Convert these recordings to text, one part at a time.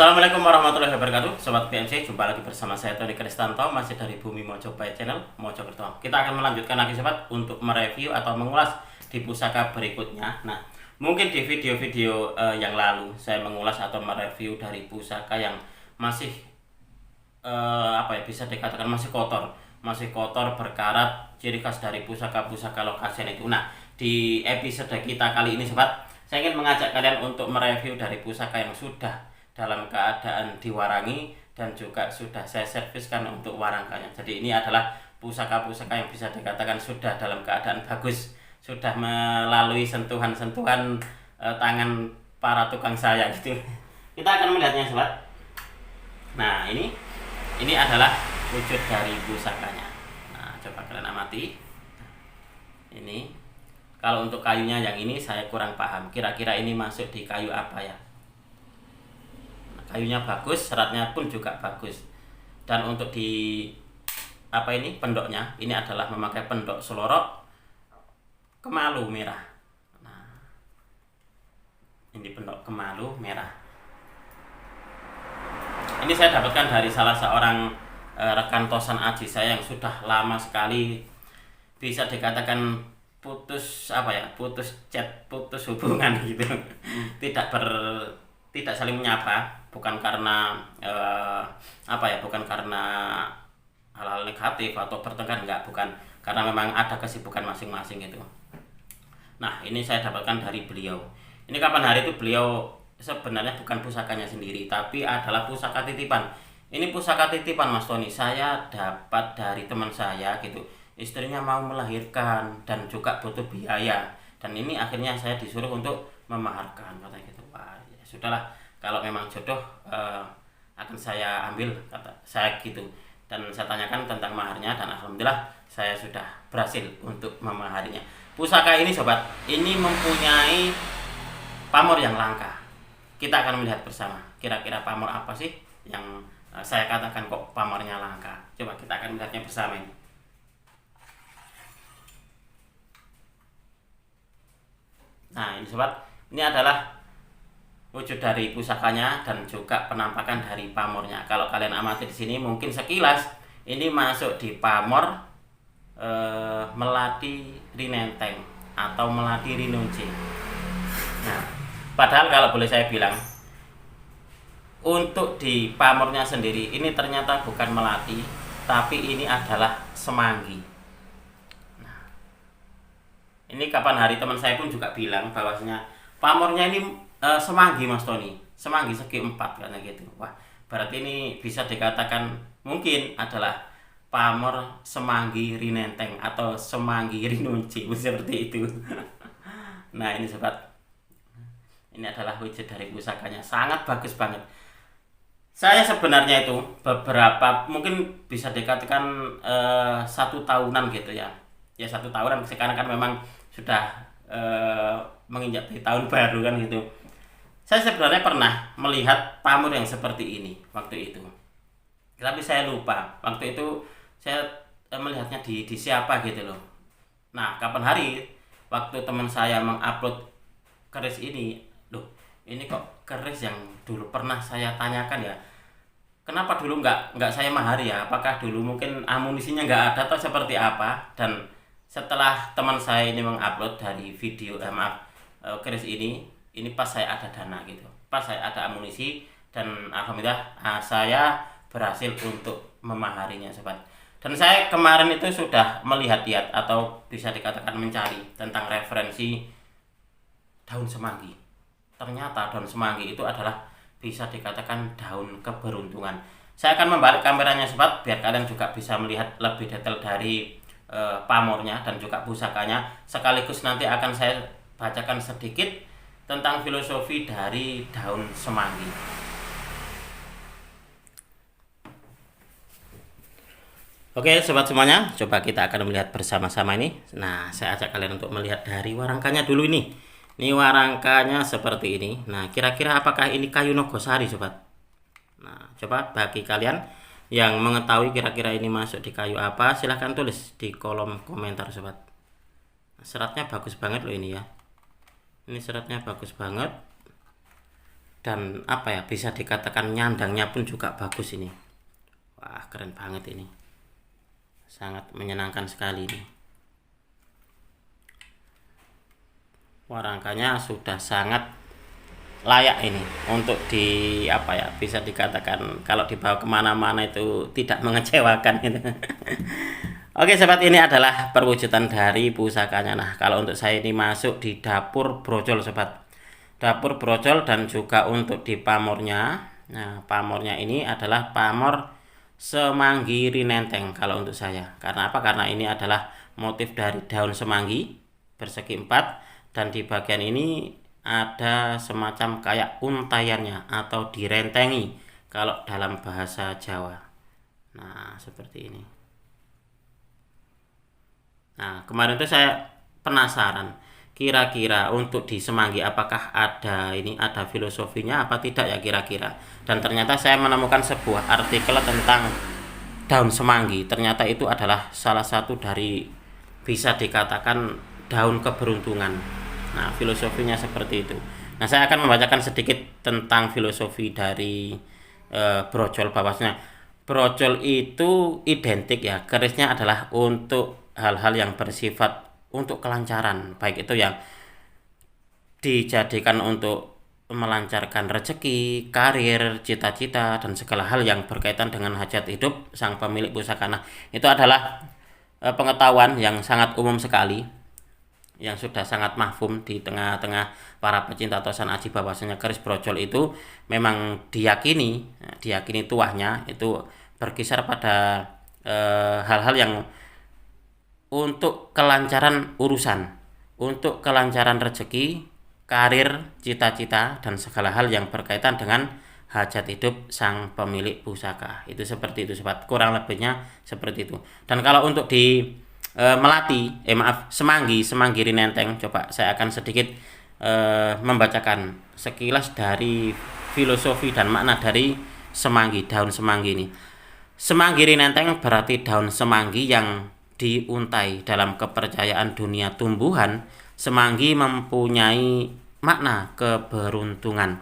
Assalamualaikum warahmatullahi wabarakatuh, Sobat PMC. Jumpa lagi bersama saya Tony Kristanto, masih dari Bumi Mojokerto Channel Mojokerto. Kita akan melanjutkan lagi sobat untuk mereview atau mengulas di pusaka berikutnya. Nah, mungkin di video-video yang lalu saya mengulas atau mereview dari pusaka yang masih bisa dikatakan masih kotor berkarat, ciri khas dari pusaka-pusaka lokasian itu. Nah, di episode kita kali ini sobat, saya ingin mengajak kalian untuk mereview dari pusaka yang sudah dalam keadaan diwarangi dan juga sudah saya serviskan untuk warangkanya. Jadi ini adalah pusaka-pusaka yang bisa dikatakan sudah dalam keadaan bagus, sudah melalui sentuhan-sentuhan tangan para tukang saya gitu. Kita akan melihatnya sobat. Nah, ini adalah wujud dari pusakanya. Nah, coba kalian amati. Ini kalau untuk kayunya yang ini saya kurang paham. Kira-kira ini masuk di kayu apa ya? Kayunya bagus, seratnya pun juga bagus. Dan untuk di pendoknya, ini adalah memakai pendok selorok kemalu merah. Nah, ini pendok kemalu merah. Ini saya dapatkan dari salah seorang rekan tosan aji saya yang sudah lama sekali, bisa dikatakan putus chat, putus hubungan gitu. Tidak saling menyapa, bukan karena bukan karena hal-hal negatif atau bertengkar, bukan, karena memang ada kesibukan masing-masing gitu. Nah, ini saya dapatkan dari beliau. Ini kapan hari itu beliau sebenarnya bukan pusakanya sendiri, tapi adalah pusaka titipan. Ini pusaka titipan Mas Tony, saya dapat dari teman saya gitu. Istrinya mau melahirkan dan juga butuh biaya, dan ini akhirnya saya disuruh untuk memaharkan, kata gitu. Wah, ya sudahlah, kalau memang jodoh akan saya ambil, kata saya gitu. Dan saya tanyakan tentang maharnya, dan alhamdulillah saya sudah berhasil untuk memaharinya. Pusaka ini sobat, ini mempunyai pamor yang langka. Kita akan melihat bersama, kira-kira pamor apa sih yang saya katakan kok pamornya langka. Coba kita akan melihatnya bersama ini. Nah, ini sobat, ini adalah wujud dari pusakanya dan juga penampakan dari pamornya. Kalau kalian amati di sini, mungkin sekilas ini masuk di pamor melati rinenteng atau melati rinunci. Nah, padahal kalau boleh saya bilang, untuk di pamornya sendiri ini ternyata bukan melati, tapi ini adalah semanggi. Nah, ini kapan hari teman saya pun juga bilang bahwasanya pamornya ini semanggi Mas Tony, semanggi segi 4 karena gitu. Wah, berarti ini bisa dikatakan mungkin adalah pamor semanggi rinenteng atau semanggi rinunci seperti itu. Nah, ini sobat, ini adalah wujud dari pusakanya, sangat bagus banget. Saya sebenarnya itu beberapa, mungkin bisa dikatakan 1 tahunan gitu ya 1 tahunan, sekarang kan memang sudah menginjak di tahun baru kan gitu. Saya sebenarnya pernah melihat pamor yang seperti ini waktu itu, tapi saya lupa waktu itu saya melihatnya di siapa gitu loh. Nah, kapan hari waktu teman saya mengupload keris ini, loh, ini kok keris yang dulu pernah saya tanyakan ya, kenapa dulu nggak saya mahari ya, apakah dulu mungkin amunisinya nggak ada atau seperti apa. Dan setelah teman saya ini mengupload dari video keris ini pas saya ada dana gitu, pas saya ada amunisi, dan alhamdulillah saya berhasil untuk memaharinya sobat. Dan saya kemarin itu sudah melihat-lihat atau bisa dikatakan mencari tentang referensi daun semanggi. Ternyata daun semanggi itu adalah bisa dikatakan daun keberuntungan. Saya akan membalik kameranya sobat, biar kalian juga bisa melihat lebih detail dari pamornya dan juga pusakanya. Sekaligus nanti akan saya bacakan sedikit tentang filosofi dari daun semanggi. Oke sobat semuanya, coba kita akan melihat bersama-sama ini. Nah, saya ajak kalian untuk melihat dari warangkanya dulu ini. Ini warangkanya seperti ini. Nah, kira-kira apakah ini kayu nogosari sobat? Nah, coba bagi kalian yang mengetahui kira-kira ini masuk di kayu apa, silahkan tulis di kolom komentar sobat. Seratnya bagus banget loh ini ya. Ini seratnya bagus banget. dan apa ya, bisa dikatakan nyandangnya pun juga bagus ini. Wah, keren banget ini, sangat menyenangkan sekali ini. Wah, rangkanya sudah sangat layak ini untuk di apa ya, bisa dikatakan kalau dibawa kemana-mana itu tidak mengecewakan gitu. Oke sobat, ini adalah perwujudan dari pusakanya. Nah, kalau untuk saya ini masuk di dapur brojol sobat, dapur brojol, dan juga untuk di pamornya. Nah, pamornya ini adalah pamor semanggi rinenteng kalau untuk saya. Karena apa? Karena ini adalah motif dari daun semanggi bersegi 4, dan di bagian ini ada semacam kayak untaiannya atau direntengi kalau dalam bahasa Jawa. Nah, seperti ini. Nah, kemarin itu saya penasaran, kira-kira untuk di semanggi apakah ada filosofinya apa tidak ya kira-kira. Dan ternyata saya menemukan sebuah artikel tentang daun semanggi. Ternyata itu adalah salah satu dari, bisa dikatakan, daun keberuntungan. Nah, filosofinya seperti itu. Nah, saya akan membacakan sedikit tentang filosofi dari brojol. Bahwasanya brojol itu identik ya, kerisnya adalah untuk hal-hal yang bersifat untuk kelancaran, baik itu yang dijadikan untuk melancarkan rezeki, karir, cita-cita, dan segala hal yang berkaitan dengan hajat hidup sang pemilik pusaka. Nah, itu adalah pengetahuan yang sangat umum sekali, yang sudah sangat mahfum di tengah-tengah para pecinta tosan aji, bahwasanya keris brojol itu memang diyakini tuahnya itu berkisar pada hal-hal yang untuk kelancaran urusan, untuk kelancaran rezeki, karir, cita-cita, dan segala hal yang berkaitan dengan hajat hidup sang pemilik pusaka. Itu seperti itu sobat, kurang lebihnya seperti itu. Dan kalau untuk di semanggi rinenteng, coba saya akan sedikit membacakan sekilas dari filosofi dan makna dari semanggi, daun semanggi ini. Semanggi rinenteng berarti daun semanggi yang diuntai. Dalam kepercayaan dunia tumbuhan, semanggi mempunyai makna keberuntungan.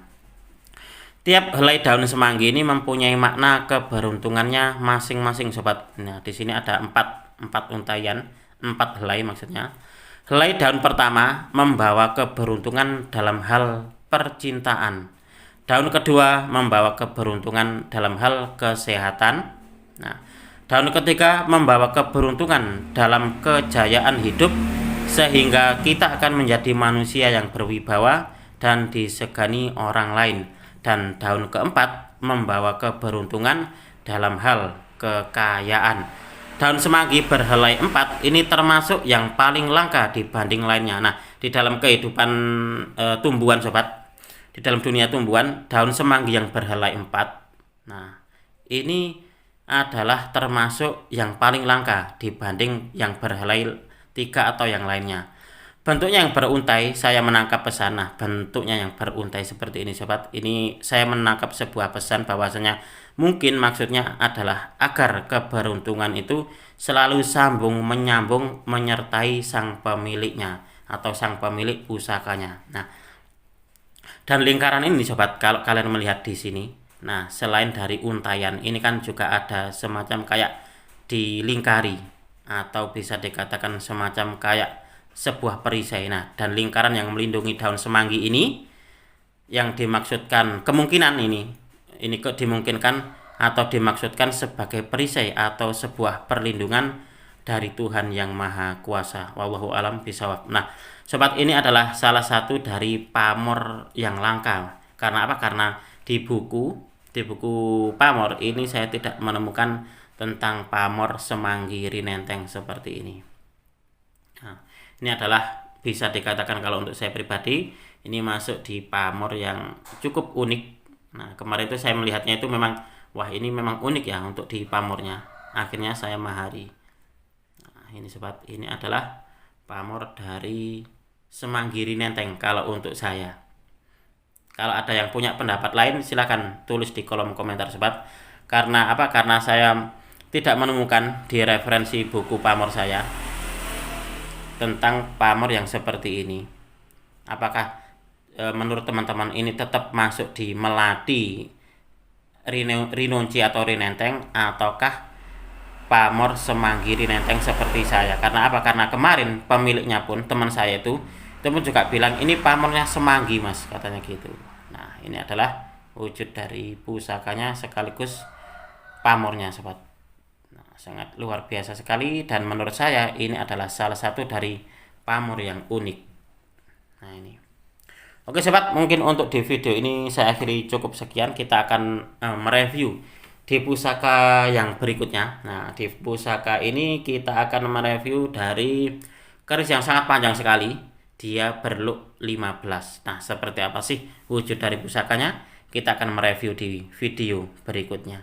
Tiap helai daun semanggi ini mempunyai makna keberuntungannya masing-masing sobat. Nah, di sini ada empat untaian, 4 helai maksudnya. Helai daun pertama membawa keberuntungan dalam hal percintaan. Daun kedua membawa keberuntungan dalam hal kesehatan. Nah, daun ketiga membawa keberuntungan dalam kejayaan hidup, sehingga kita akan menjadi manusia yang berwibawa dan disegani orang lain. Dan daun keempat membawa keberuntungan dalam hal kekayaan. Daun semanggi berhelai 4 ini termasuk yang paling langka dibanding lainnya. Nah, di dalam kehidupan tumbuhan sobat, di dalam dunia tumbuhan, daun semanggi yang berhelai 4, nah ini adalah termasuk yang paling langka dibanding yang berhelai 3 atau yang lainnya. Bentuknya yang beruntai, saya menangkap pesan. Nah, bentuknya yang beruntai seperti ini sobat, ini saya menangkap sebuah pesan bahwasanya mungkin maksudnya adalah agar keberuntungan itu selalu sambung menyambung menyertai sang pemiliknya atau sang pemilik pusakanya. Nah, dan lingkaran ini sobat, kalau kalian melihat di sini, nah selain dari untaian, ini kan juga ada semacam kayak dilingkari atau bisa dikatakan semacam kayak sebuah perisai. Nah, dan lingkaran yang melindungi daun semanggi ini yang dimaksudkan kemungkinan ini dimungkinkan atau dimaksudkan sebagai perisai atau sebuah perlindungan dari Tuhan yang Maha Kuasa. Wallahu alam bishawab. Nah, sobat, ini adalah salah satu dari pamor yang langka. Karena apa? Karena di buku pamor ini saya tidak menemukan tentang pamor semanggi rinenteng seperti ini. Nah, ini adalah bisa dikatakan kalau untuk saya pribadi ini masuk di pamor yang cukup unik. Nah, kemarin itu saya melihatnya itu memang, wah ini memang unik ya untuk di pamornya. Akhirnya saya mahari. Nah, ini sobat, ini adalah pamor dari semanggi rinenteng kalau untuk saya. Kalau ada yang punya pendapat lain silakan tulis di kolom komentar sobat. Karena apa? Karena saya tidak menemukan di referensi buku pamor saya tentang pamor yang seperti ini. Apakah menurut teman-teman ini tetap masuk di melati rinonci atau rinenteng, ataukah pamor semanggi rinenteng seperti saya? Karena apa? Karena kemarin pemiliknya pun, teman saya itu pun juga bilang ini pamornya semanggi mas, katanya gitu. Nah ini adalah wujud dari pusakanya sekaligus pamornya sobat. Nah, sangat luar biasa sekali, dan menurut saya ini adalah salah satu dari pamor yang unik. Nah ini, oke sobat, mungkin untuk di video ini saya akhiri cukup sekian. Kita akan mereview di pusaka yang berikutnya. Nah di pusaka ini kita akan mereview dari keris yang sangat panjang sekali, dia berlook 15. Nah seperti apa sih wujud dari pusakanya, kita akan mereview di video berikutnya.